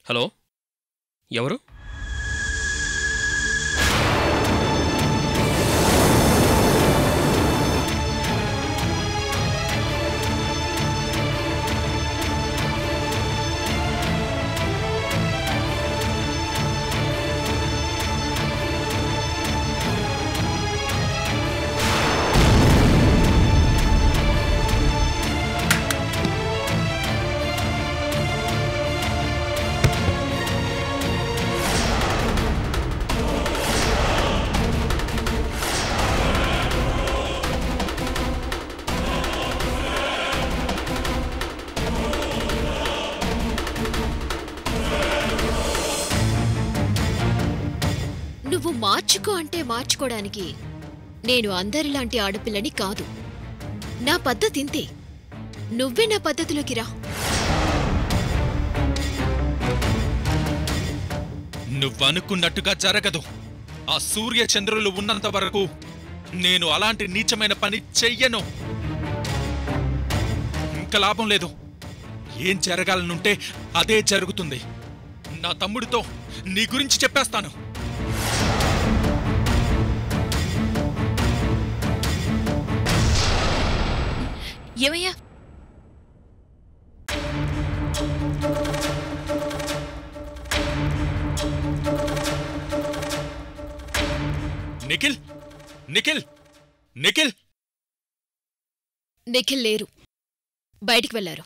Hello, ఎవరు? నువ్వు మార్చుకో అంటే మార్చుకోవడానికి నేను అందరిలాంటి ఆడపిల్లని కాదు. నా పద్ధతి ఇంతే. నువ్వే నా పద్ధతిలోకి రా. నువ్వనుకున్నట్టుగా జరగదు. ఆ సూర్య చంద్రులు ఉన్నంత వరకు నేను అలాంటి నీచమైన పని చెయ్యను. ఇంకా లాభం లేదు. ఏం జరగాలనుంటే అదే జరుగుతుంది. నా తమ్ముడితో నీ గురించి చెప్పేస్తాను. ఏమయ్యా? నిఖిల్, నిఖిల్, నిఖిల్. నిఖిల్ లేరు, బయటికి వెళ్లారు.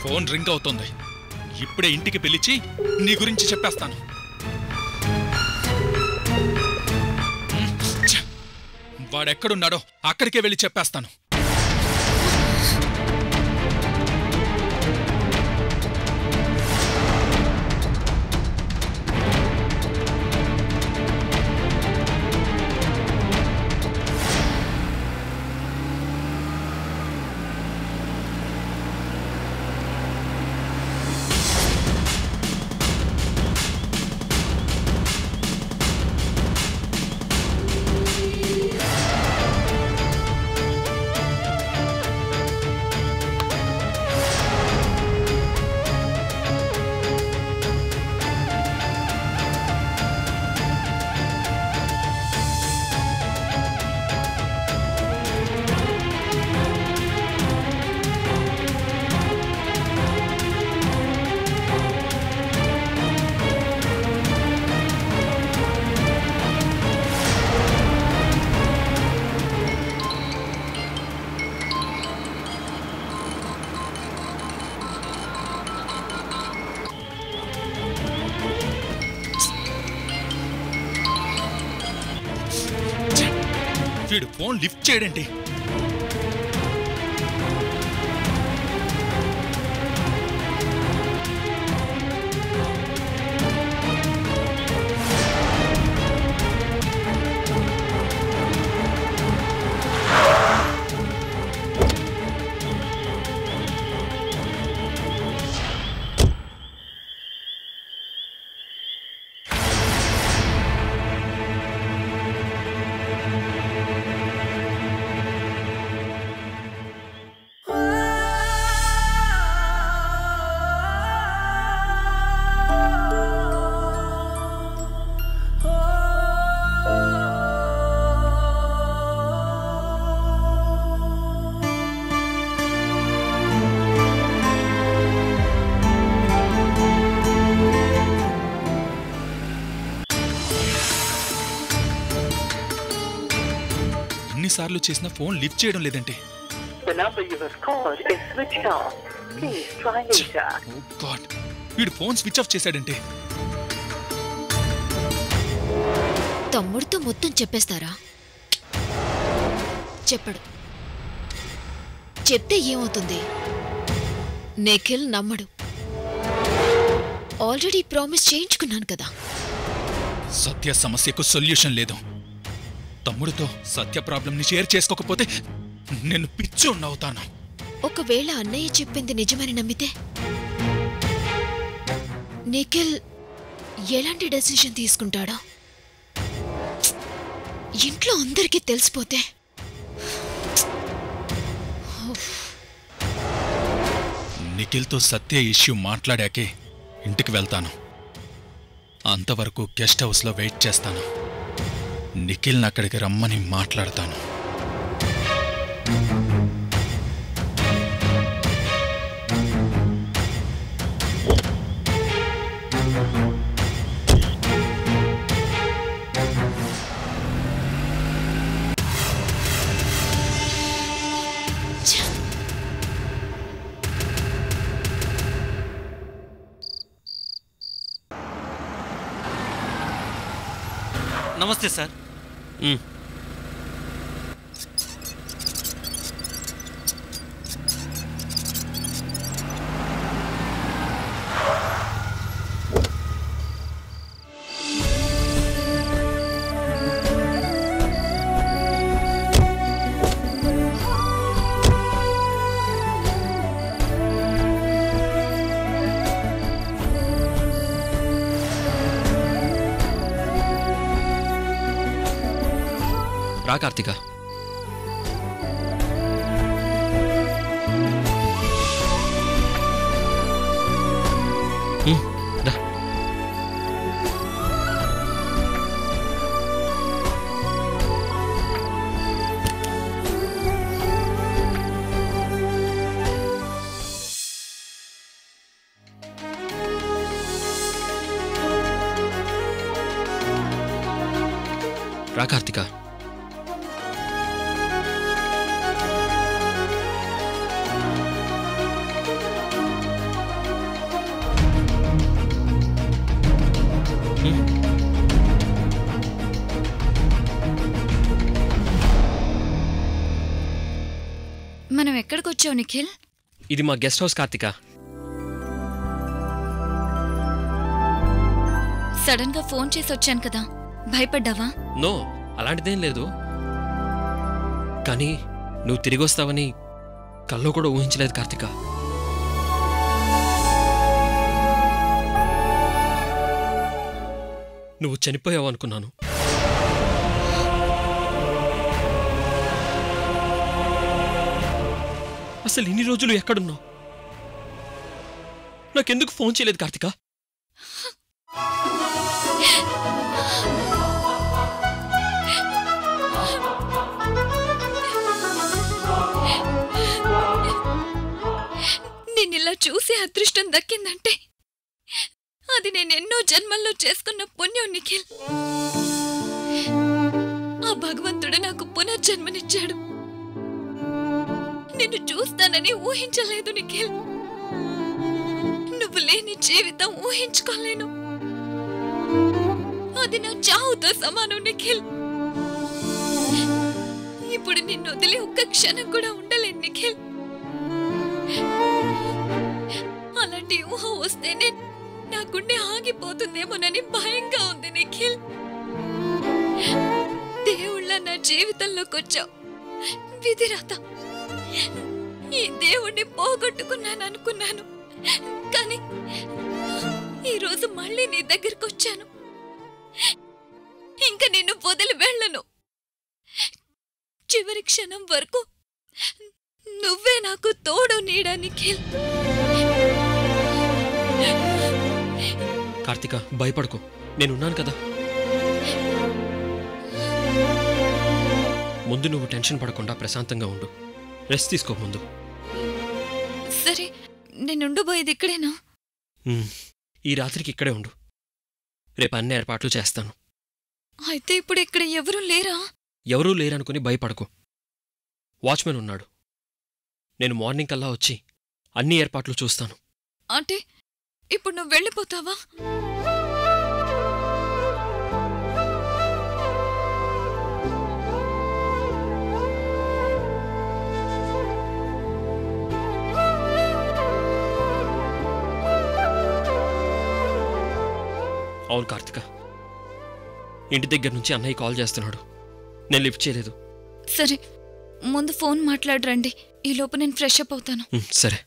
ఫోన్ రింగ్ అవుతోంది. ఇప్పుడే ఇంటికి పిలిచి నీ గురించి చెప్పేస్తాను. వాడెక్కడున్నాడో అక్కడికే వెళ్ళి చెప్పేస్తాను. వీడు ఫోన్ లిఫ్ట్ చేయడండి. ఎన్నిసార్లు చేసినా ఫోన్ లిఫ్ట్ చేయడం లేదంటే. వీడు ఫోన్ స్విచ్ ఆఫ్ చేశాడంటే. తమ్ముడితో మొత్తం చెప్పేస్తారా? చెప్పడు. చెప్తే ఏమవుతుంది? నిఖిల్ నమ్మడు. ఆల్రెడీ ప్రామిస్ చేయించుకున్నాను కదా. సత్య సమస్యకు సొల్యూషన్ లేదు. తమ్ముడితో సత్య ప్రాబ్లంని షేర్ చేసుకోకపోతే నేను పిచ్చోడ్నవుతాను. ఒకవేళ అన్నయ్య చెప్పింది నిజమని నమ్మితే నిఖిల్ ఎలాంటి డెసిషన్ తీసుకుంటాడా? ఇంట్లో అందరికీ తెలిసిపోతే నిఖిల్తో సత్య ఇష్యూ మాట్లాడాకే ఇంటికి వెళ్తాను. అంతవరకు గెస్ట్ హౌస్లో వెయిట్ చేస్తాను. నిఖిల్ని అక్కడికి రమ్మని మాట్లాడతాను. నమస్తే సార్. రా కార్తిక. రా. రా కార్తిక. మనం ఎక్కడికొచ్చావు నిఖిల్? ఇది మా గెస్ట్ హౌస్ కార్తిక. సడన్ గా ఫోన్ చేసి వచ్చాను కదా, భయపడ్డావా? నో, అలాంటిదేం లేదు. కానీ నువ్వు తిరిగి వస్తావని కల్లో కూడా ఊహించలేదు కార్తిక. నువ్వు చనిపోయావు అనుకున్నాను. అసలు ఇన్ని రోజులు ఎక్కడున్నావు? నాకెందుకు ఫోన్ చేయలేదు కార్తిక? నిన్నిలా చూసే అదృష్టం దక్కిందంటే అది నేనెన్నో జన్మల్లో చేసుకున్న పుణ్యం నిఖిల్. ఆ భగవంతుడు నాకు పునర్జన్మనిచ్చాడు. నిన్ను చూస్తానని ఊహించలేదు నిఖిల్. నువ్వు లేని జీవితం ఊహించుకోలేను. అది నా చావుతో సమానం నిఖిల్. ఇప్పుడు నిన్ను వదిలి ఒక్క క్షణం కూడా ఉండలేను నిఖిల్. అలాంటి ఊహ వస్తేనే నా గుండె ఆగిపోతుందేమోనని భయంగా ఉంది నిఖిల్. దేవుళ్ళ నా జీవితంలోకి వచ్చావు. విధిరాత. ఈ దేవుణ్ణి పోగొట్టుకున్నాను అనుకున్నాను, కానీ ఈరోజు మళ్ళీ నీ దగ్గరకు వచ్చాను. ఇంకా నిన్ను వదిలి వెళ్ళను. చివరి క్షణం వరకు నువ్వే నాకు తోడు నీడా నిఖిల్. కార్తిక, భయపడకు, నేనున్నాను కదా. ముందు నువ్వు టెన్షన్ పడకుండా ప్రశాంతంగా ఉండు. రెస్ట్ తీసుకో ముందు. సరే, నేనుండబోయేది ఇక్కడేనా? ఈ రాత్రికి ఇక్కడే ఉండు. రేపు అన్ని ఏర్పాట్లు చేస్తాను. అయితే ఇప్పుడు ఇక్కడ ఎవరూ లేరా? ఎవరూ లేరనుకుని భయపడకు. వాచ్మెన్ ఉన్నాడు. నేను మార్నింగ్ కల్లా వచ్చి అన్ని ఏర్పాట్లు చూస్తాను. అంటే ఇప్పుడు నువ్వు వెళ్ళిపోతావా? అవును కార్తిక, ఇంటి దగ్గర నుంచి అన్నయ్య కాల్ చేస్తున్నాడు. నేను లిఫ్ట్ చేయలేదు. సరే, ముందు ఫోన్ మాట్లాడరండి. ఈలోపు నేను ఫ్రెష్ అప్ అవుతాను. సరే.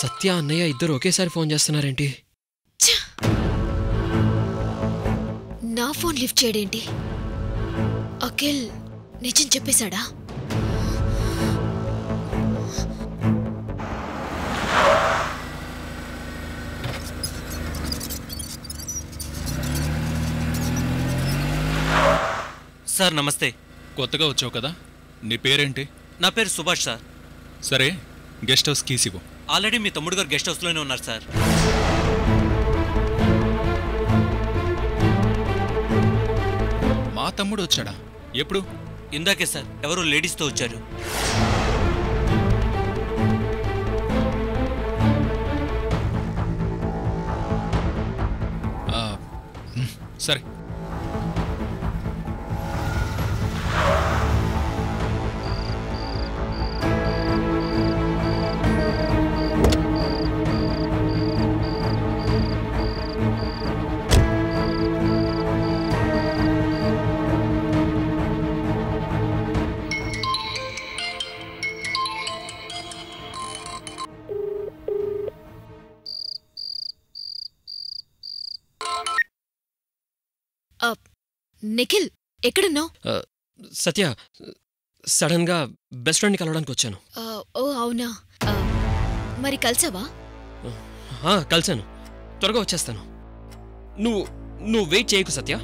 సత్య అన్నయ్య ఇద్దరు ఒకేసారి ఫోన్ చేస్తున్నారేంటి? నా ఫోన్ లిఫ్ట్ చేయడేంటి? అఖిల్ నిజం చెప్పేశాడా? సార్ నమస్తే. కొత్తగా వచ్చావు కదా, నీ పేరేంటి? నా పేరు సుభాష్ సార్. సరే, గెస్ట్ హౌస్ కీస్ ఇవ్వు. ఆల్రెడీ మీ తమ్ముడు గారు గెస్ట్ హౌస్లోనే ఉన్నారు సార్. మా తమ్ముడు వచ్చాడా? ఎప్పుడు? ఇందాకే సార్, ఎవరో లేడీస్తో వచ్చారు. సరే. నిఖిల్ ఎక్కడున్నావు? సత్య, సడన్గా బెస్ట్ ఫ్రెండ్ని కలవడానికి వచ్చాను. ఓ అవునా, మరి కలిసావా? కలిశాను, త్వరగా వచ్చేస్తాను. నువ్వు వెయిట్ చేయకు సత్య.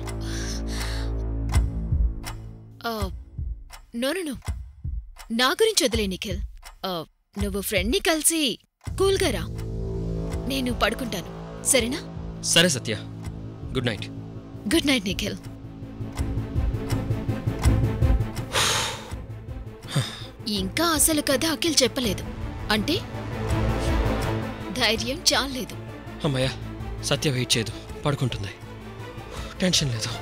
నో నా గురించి వదిలే నిఖిల్. నువ్వు ఫ్రెండ్ని కలిసి కూల్గా రా, నేను పడుకుంటాను, సరేనా? సరే Satya, good night. Good night Nikhil. ఇంకా అసలు కథ అఖిల్ చెప్పలేదు అంటే ధైర్యం చాలేదు. అమ్మయ్య, సత్య వెయిట్ చేయదు, పడుకుంటుంది, టెన్షన్ లేదు.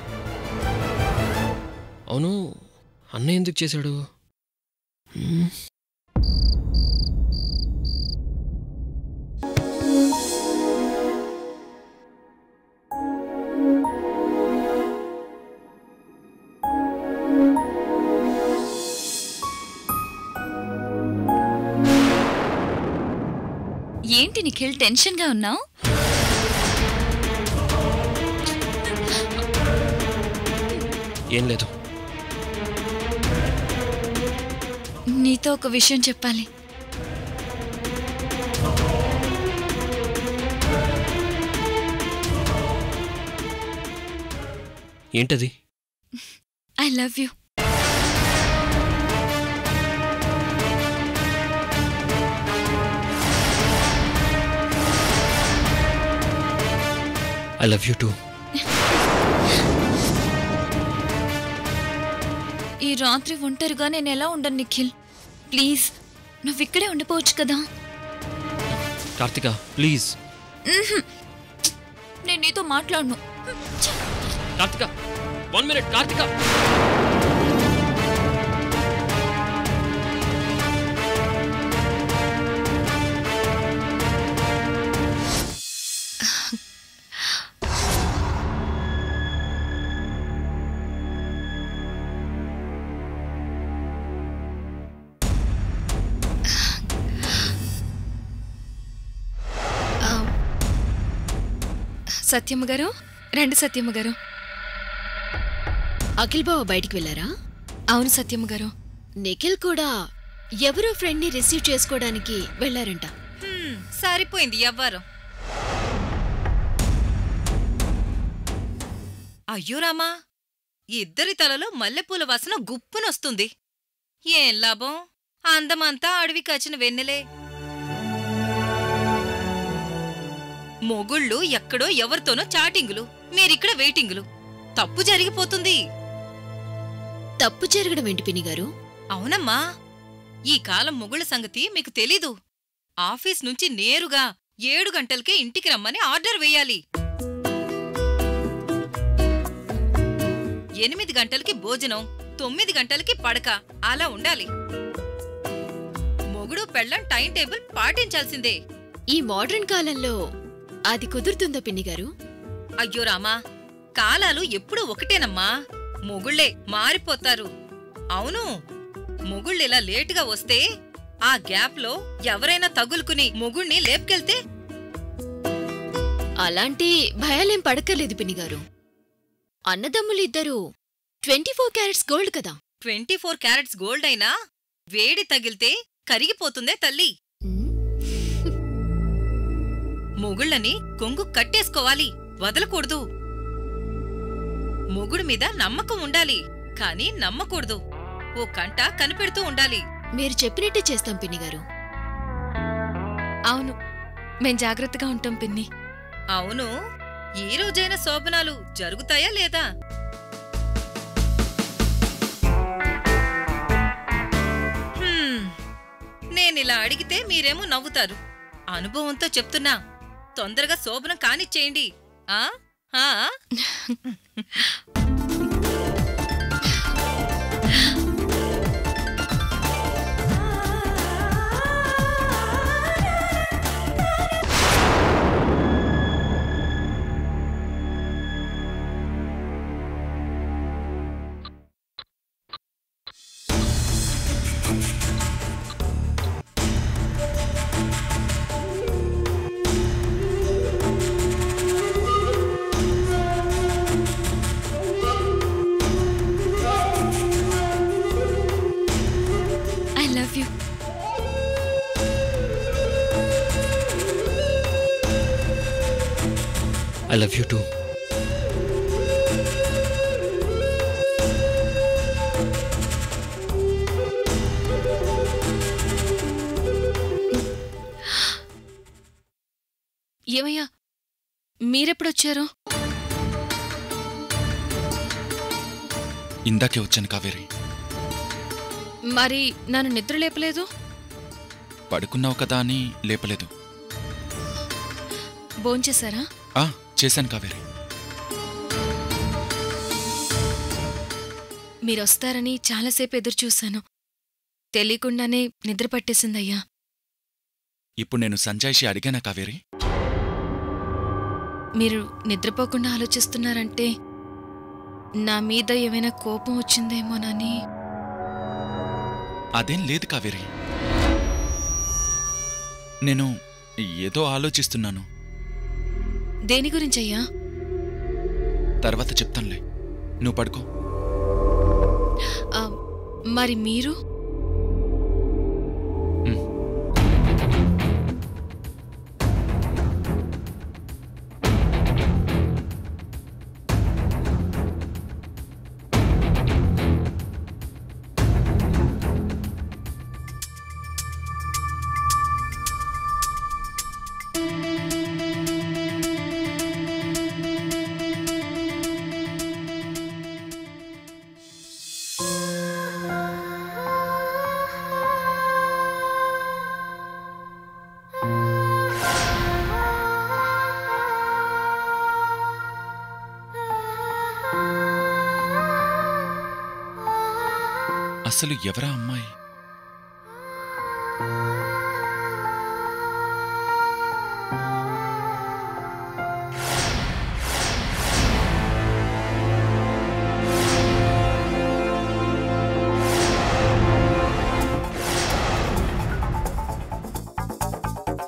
అవును, అన్నయ్య ఎందుకు చేశాడు? ఏంటి నిఖిల్ టెన్షన్గా ఉన్నావు? ఏం లేదు. నీతో ఒక విషయం చెప్పాలి. ఏంటది? I love you. I love you two. ఈ రాత్రి ఒంటరిగా నేను ఎలా ఉండను నిఖిల్, ప్లీజ్ నువ్వు ఇక్కడే ఉండిపోవచ్చు కదా. కార్తిక ప్లీజ్. నేను నీతో మాట్లాడను. కార్తిక, 1 minute. కార్తిక, సత్యమ్మ గారు రండి. సత్యమ్మ గారు. అఖిల్ బావ బయటికి వెళ్ళారా? అవును సత్యమ్మ గారు. నిఖిల్ కూడా ఎవరో ఫ్రెండ్ని రిసీవ్ చేసుకోవడానికి వెళ్లారంట. సరిపోయింది ఎవ్వరు. అయ్యో రామా, ఇద్దరి తలలో మల్లెపూల వాసన గుప్పునొస్తుంది. ఏం లాభం, అందమంతా అడవి కాచిన వెన్నెలే. మొగుళ్ళు ఎక్కడో ఎవరితోనో చాటింగులు, మీరిక్కడ వెయిటింగులు. తప్పు జరిగిపోతుంది. తప్పు జరగడం ఏంటి పిన్ని గారు? అవునమ్మా, ఈ కాలం మొగుళ్ళ సంగతి మీకు తెలీదు. ఆఫీస్ నుంచి నేరుగా 7 గంటలకే ఇంటికి రమ్మని ఆర్డర్ వేయాలి. 8 గంటలకి భోజనం, 9 గంటలకి పడక, అలా ఉండాలి. మొగుడు పెళ్ళం టైం టేబుల్ పాటించాల్సిందే. ఈ మోడర్న్ కాలంలో అది కుదురుతుందో పిన్ని గారు? అయ్యో రామా, కాలాలు ఎప్పుడూ ఒకటేనమ్మా. మొగుళ్లే మారిపోతారు. అవును, మొగుళ్ళిలా లేటుగా వస్తే ఆ గ్యాప్లో ఎవరైనా తగులుకుని మొగుణ్ణి లేపుకెళ్తే? అలాంటి భయాలేం పడక్కర్లేదు పిన్నిగారు. అన్నదమ్ములిద్దరూ 24 క్యారెట్స్ గోల్డ్ కదా. 24 క్యారెట్స్ గోల్డ్ అయినా వేడి తగిలితే కరిగిపోతుందే తల్లి. మొగుళ్ళని కొంగు కట్టేసుకోవాలి, వదలకూడదు. మొగుడు మీద నమ్మకం ఉండాలి, కాని నమ్మకూడదు. ఓ కంట కనిపెడుతూ ఉండాలి. మీరు చెప్పినట్టే చేస్తాం పిన్నిగారు. అవును, మేం జాగ్రత్తగా ఉంటాం పిన్ని. అవును, ఈ రోజైనా శోభనాలు జరుగుతాయా లేదా? నేనిలా అడిగితే మీరేమో నవ్వుతారు. అనుభవంతో చెప్తున్నా, తొందరగా శోభనం కానిచ్చేయండి. ఆ ఆ I love you. I love you two. ఏమయ్యా, మీరెప్పుడొచ్చారు? ఇందాకే వచ్చాను కావేరి. మరి నన్ను నిద్ర లేపలేదు? పడుకున్నావు కదా అని లేపలేదు. భోంచేశారా? చేశాను కావేరి. మీరొస్తారని చాలాసేపు ఎదురుచూశాను. తెలియకుండానే నిద్ర పట్టేసిందయ్యా. ఇప్పుడు నేను సంజాయిషి అడిగానా కావేరి? మీరు నిద్రపోకుండా ఆలోచిస్తున్నారంటే నా మీద ఏమైనా కోపం వచ్చిందేమోనని. అదేం లేదు కావేరి, నేను ఏదో ఆలోచిస్తున్నాను. దేని గురించయ్యా? తర్వాత చెప్తానులే, నువ్వు పడుకో. మరి మీరు? అసలు ఎవరా అమ్మాయి?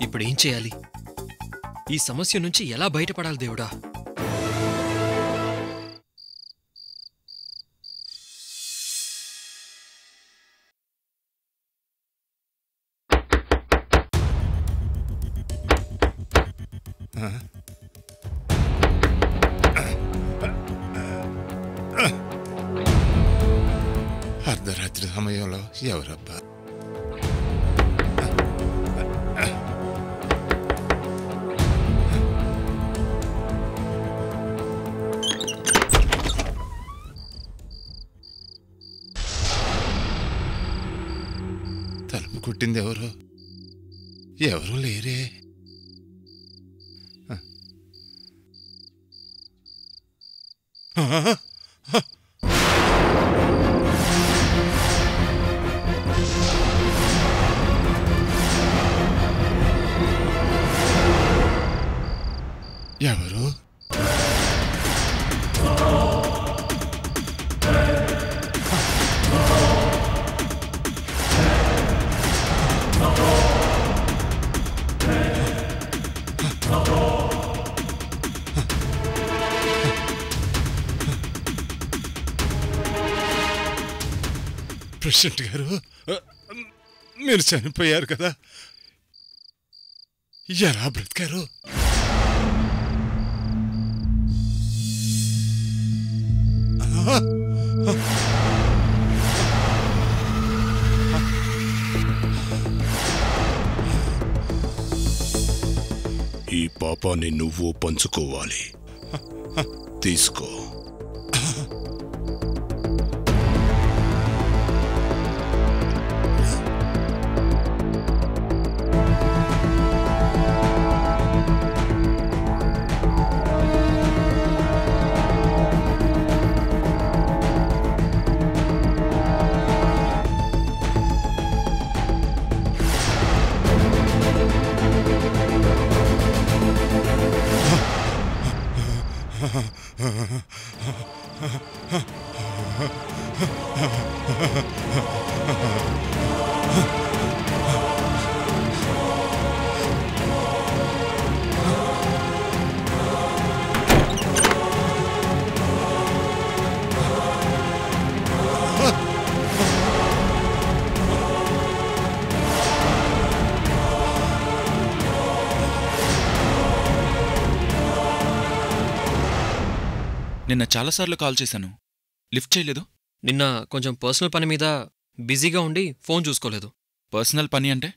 ఇప్పుడేం చేయాలి? ఈ సమస్య నుంచి ఎలా బయటపడాలి దేవుడా? అర్ధరాత్రి సమయంలో ఎవరబ్బా? తలుపు కొట్టింది ఎవరు? ఎవరూ లేరే. ఎవరు? ప్రెసిడెంట్ గారు, మీరు చనిపోయారు కదా, ఎలా బ్రతికారు? ఈ పాపాన్ని నువ్వు పంచుకోవాలి. తీసుకో. నిన్న చాలాసార్లు కాల్ చేశాను, లిఫ్ట్ చేయలేదు. నిన్న కొంచెం పర్సనల్ పని మీద బిజీగా ఉండి ఫోన్ చూసుకోలేదు. పర్సనల్ పని అంటే?